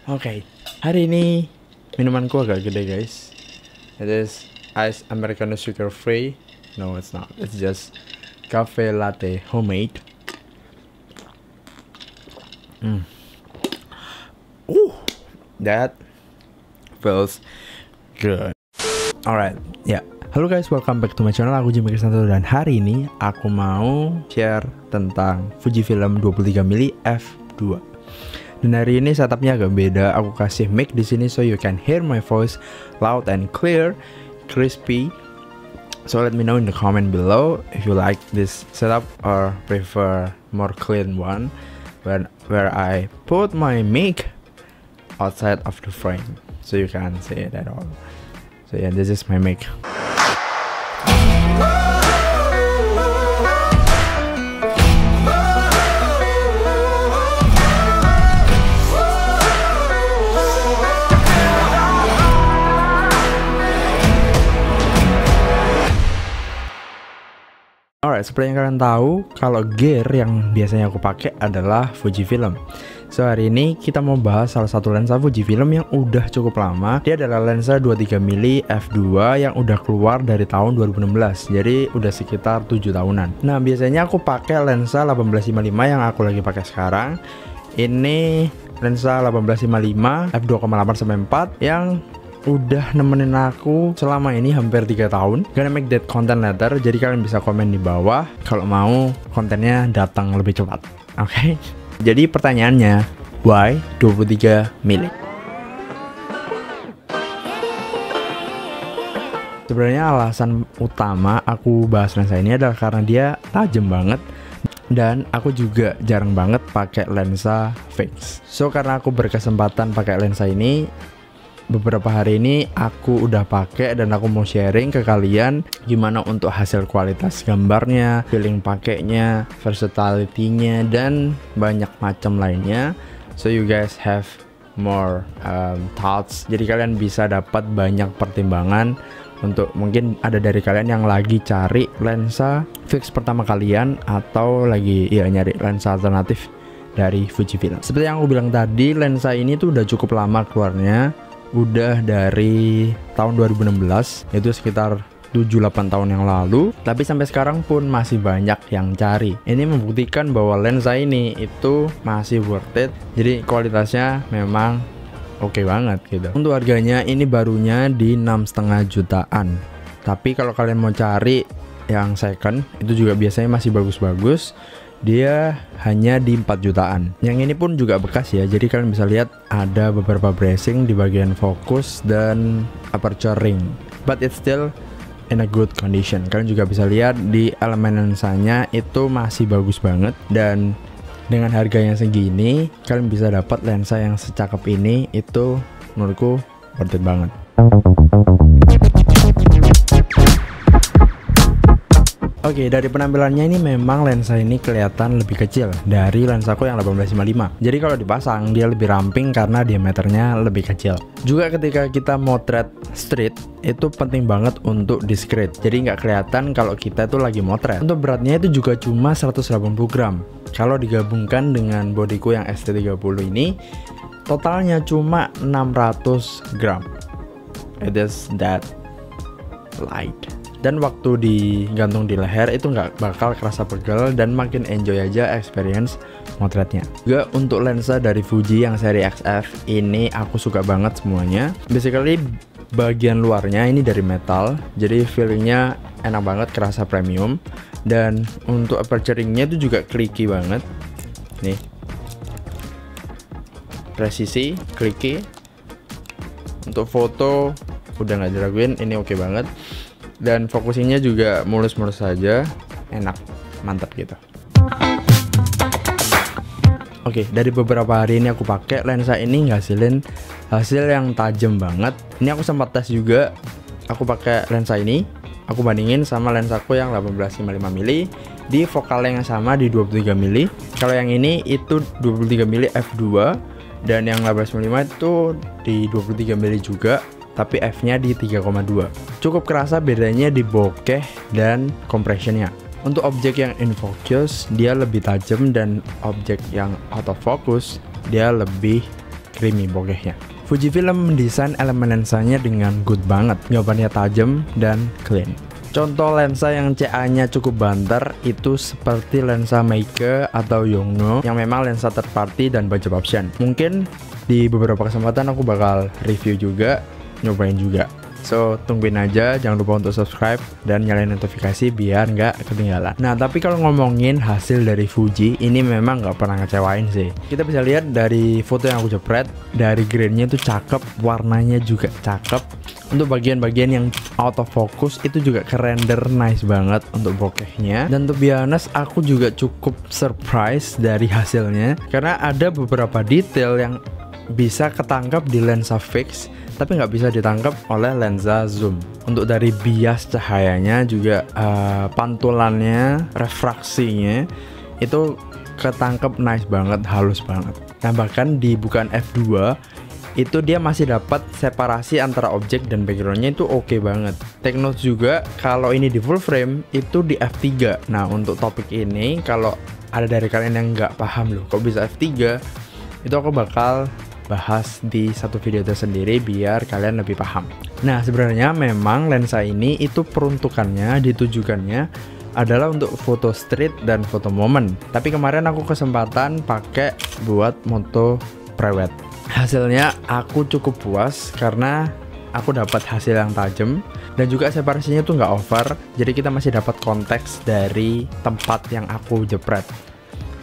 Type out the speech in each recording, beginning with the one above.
Oke, hari ini minumanku agak gede guys. It is ice americano sugar free. No, it's not. It's just cafe latte homemade. That feels good. Alright, ya. Halo guys, welcome back to my channel. Aku Jimmy Kristanto dan hari ini aku mau share tentang Fujifilm 23mm f2. Dan hari ini setupnya agak beda. Aku kasih mic di sini so you can hear my voice loud and clear, crispy. So let me know in the comment below if you like this setup or prefer more clean one, where I put my mic outside of the frame so you can't see it at all. So yeah, this is my mic. Alright, seperti yang kalian tahu, kalau gear yang biasanya aku pakai adalah Fujifilm. So hari ini kita mau bahas salah satu lensa Fujifilm yang udah cukup lama. Dia adalah lensa 23mm f2 yang udah keluar dari tahun 2016. Jadi udah sekitar 7 tahunan. Nah, biasanya aku pakai lensa 1855 yang aku lagi pakai sekarang. Ini lensa 1855 f2,8/4 yang udah nemenin aku selama ini hampir 3 tahun. Gonna make that content later. Jadi kalian bisa komen di bawah kalau mau kontennya datang lebih cepat. Oke. Jadi pertanyaannya, why 23 mili? Sebenarnya alasan utama aku bahas lensa ini adalah karena dia tajam banget. Dan aku juga jarang banget pakai lensa fix. So karena aku berkesempatan pakai lensa ini, beberapa hari ini aku udah pakai dan aku mau sharing ke kalian gimana untuk hasil kualitas gambarnya, feeling pakainya, versatility-nya, dan banyak macam lainnya. So you guys have more thoughts. Jadi kalian bisa dapat banyak pertimbangan untuk mungkin ada dari kalian yang lagi cari lensa fix pertama kalian atau lagi nyari lensa alternatif dari Fujifilm. Seperti yang aku bilang tadi, lensa ini tuh udah cukup lama keluarnya. Udah dari tahun 2016, itu sekitar 7-8 tahun yang lalu. Tapi sampai sekarang pun masih banyak yang cari. Ini membuktikan bahwa lensa ini itu masih worth it. Jadi kualitasnya memang oke banget gitu. Untuk harganya ini barunya di 6,5 jutaan. Tapi kalau kalian mau cari yang second, itu juga biasanya masih bagus-bagus. Dia hanya di 4 jutaan. Yang ini pun juga bekas ya. Jadi kalian bisa lihat ada beberapa bracing di bagian fokus dan aperture ring. But it's still in a good condition. Kalian juga bisa lihat di elemen lensanya itu masih bagus banget. Dan dengan harganya segini, kalian bisa dapat lensa yang secakep ini. Itu menurutku worth it banget. Oke, dari penampilannya ini memang lensa ini kelihatan lebih kecil dari lensaku yang 1855. Jadi kalau dipasang dia lebih ramping karena diameternya lebih kecil. Juga ketika kita motret street itu penting banget untuk discreet. Jadi nggak kelihatan kalau kita itu lagi motret. Untuk beratnya itu juga cuma 180 gram. Kalau digabungkan dengan bodiku yang ST30 ini, totalnya cuma 600 gram. It is that light. Dan waktu digantung di leher itu nggak bakal kerasa pegel dan makin enjoy aja experience motretnya. Juga untuk lensa dari Fuji yang seri XF ini aku suka banget semuanya. Basically bagian luarnya ini dari metal, jadi feelingnya enak banget, kerasa premium. Dan untuk aperture-nya itu juga clicky banget. Nih, presisi, clicky. Untuk foto udah nggak diraguin, ini oke banget. Dan focusingnya juga mulus-mulus saja, enak, mantap gitu. Oke, dari beberapa hari ini aku pakai lensa ini ngasilin hasil yang tajam banget. Ini aku sempat tes juga, aku pakai lensa ini, aku bandingin sama lensaku yang 1855mm di focal yang sama di 23mm. Kalau yang ini itu 23mm f2 dan yang 1855 itu di 23mm juga. Tapi f-nya di 3,2. Cukup kerasa bedanya di bokeh dan compressionnya. Untuk objek yang in focus dia lebih tajam, dan objek yang out of focus dia lebih creamy bokehnya. Fujifilm mendesain elemen lensanya dengan good banget, jawabannya tajam dan clean. Contoh lensa yang CA-nya cukup banter itu seperti lensa Meike atau Yongnuo yang memang lensa third party dan budget option. Mungkin di beberapa kesempatan aku bakal review juga, nyobain juga. So, tungguin aja, jangan lupa untuk subscribe dan nyalain notifikasi biar nggak ketinggalan. Nah, tapi kalau ngomongin hasil dari Fuji, ini memang nggak pernah ngecewain sih. Kita bisa lihat dari foto yang aku jepret, dari grainnya itu cakep, warnanya juga cakep. Untuk bagian-bagian yang out of focus itu juga kerender nice banget untuk bokehnya. Dan to be honest, aku juga cukup surprise dari hasilnya, karena ada beberapa detail yang bisa ketangkap di lensa fix tapi nggak bisa ditangkap oleh lensa zoom. Untuk dari bias cahayanya juga pantulannya, refraksinya itu ketangkep nice banget, halus banget. Nah, bahkan di bukaan f2 itu dia masih dapat separasi antara objek dan backgroundnya itu oke banget. Take note juga kalau ini di full frame itu di f3. Nah, untuk topik ini kalau ada dari kalian yang nggak paham loh kok bisa f3, itu aku bakal bahas di satu video tersendiri biar kalian lebih paham. Nah, sebenarnya memang lensa ini itu peruntukannya, ditujukannya adalah untuk foto street dan foto momen. Tapi kemarin aku kesempatan pakai buat moto prewed. Hasilnya aku cukup puas karena aku dapat hasil yang tajam dan juga separasinya tuh nggak over. Jadi kita masih dapat konteks dari tempat yang aku jepret.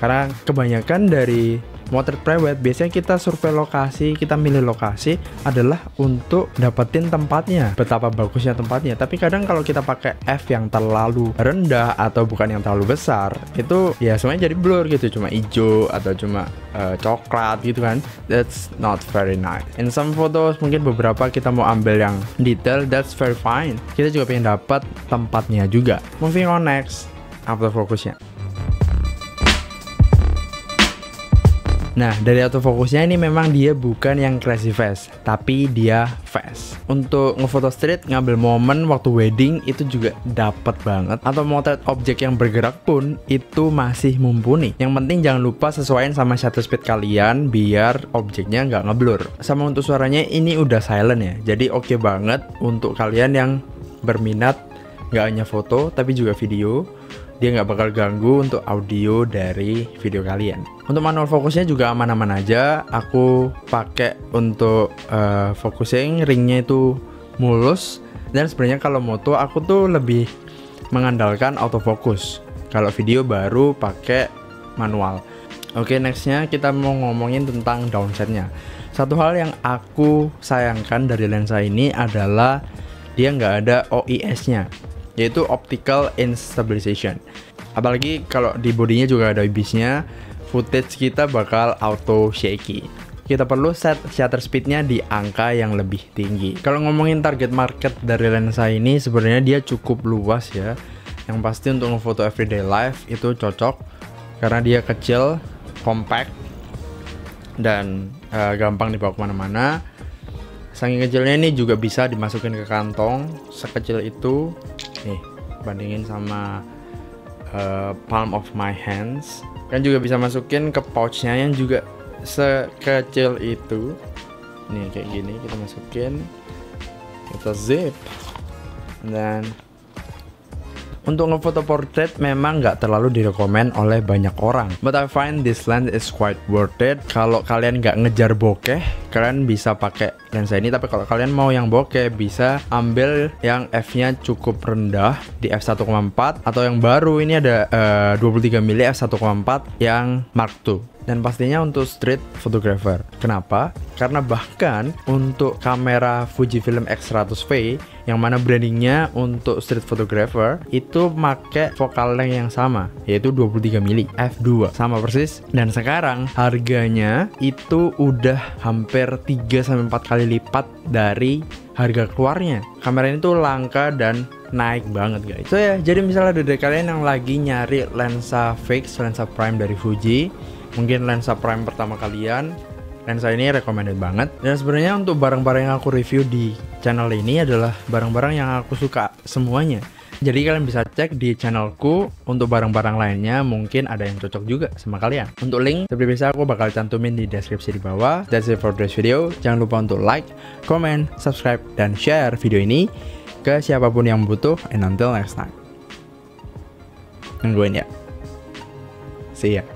Karena kebanyakan dari motret prewed biasanya kita survei lokasi, kita milih lokasi adalah untuk dapetin tempatnya, betapa bagusnya tempatnya. Tapi kadang kalau kita pakai f yang terlalu rendah atau bukan yang terlalu besar, itu ya semuanya jadi blur gitu, cuma hijau atau cuma coklat gitu kan. That's not very nice. In some photos mungkin beberapa kita mau ambil yang detail, that's very fine. Kita juga pengen dapat tempatnya juga. Moving on next, autofocusnya. Nah, dari autofocusnya ini memang dia bukan yang crazy fast, tapi dia fast. Untuk ngefoto street, ngambil momen waktu wedding itu juga dapat banget. Atau motret objek yang bergerak pun itu masih mumpuni. Yang penting jangan lupa sesuaiin sama shutter speed kalian biar objeknya nggak ngeblur. Sama untuk suaranya ini udah silent ya, jadi oke banget untuk kalian yang berminat nggak hanya foto tapi juga video. Dia nggak bakal ganggu untuk audio dari video kalian. Untuk manual fokusnya juga aman-aman aja. Aku pakai untuk focusing, ringnya itu mulus. Dan sebenarnya kalau moto aku tuh lebih mengandalkan autofocus. Kalau video baru pakai manual. Oke, nextnya kita mau ngomongin tentang downsetnya. Satu hal yang aku sayangkan dari lensa ini adalah dia nggak ada OIS-nya, yaitu Optical Instabilization. Apalagi kalau di bodinya juga ada IBIS-nya, footage kita bakal auto shaky. Kita perlu set shutter speednya di angka yang lebih tinggi. Kalau ngomongin target market dari lensa ini, sebenarnya dia cukup luas ya. Yang pasti untuk ngefoto everyday life itu cocok karena dia kecil, compact, dan gampang dibawa kemana-mana. Saking kecilnya ini juga bisa dimasukin ke kantong sekecil itu. Nih, bandingin sama palm of my hands. Kan juga bisa masukin ke pouchnya yang juga sekecil itu. Nih kayak gini kita masukin, kita zip. Dan untuk ngefoto portrait memang nggak terlalu direkomend oleh banyak orang. But I find this lens is quite worth it. Kalau kalian nggak ngejar bokeh, kalian bisa pakai lensa ini. Tapi kalau kalian mau yang bokeh, bisa ambil yang f-nya cukup rendah di f1,4 atau yang baru ini ada 23 mili f1,4 yang Mark II. Dan pastinya untuk street photographer. Kenapa? Karena bahkan untuk kamera Fujifilm X100V yang mana brandingnya untuk street photographer itu pakai focal length yang sama, yaitu 23 mili f2, sama persis. Dan sekarang harganya itu udah hampir 3-4 kali lipat dari harga keluarnya. Kamera ini tuh langka dan naik banget guys. So ya, jadi misalnya dari kalian yang lagi nyari lensa fix, lensa prime dari Fuji, mungkin lensa prime pertama kalian, lensa ini recommended banget. Dan sebenarnya untuk barang-barang yang aku review di channel ini adalah barang-barang yang aku suka semuanya. Jadi kalian bisa cek di channelku untuk barang-barang lainnya, mungkin ada yang cocok juga sama kalian. Untuk link seperti biasa aku bakal cantumin di deskripsi di bawah. That's it for this video. Jangan lupa untuk like, comment, subscribe, dan share video ini ke siapapun yang butuh. And until next time. Nungguin ya. See ya.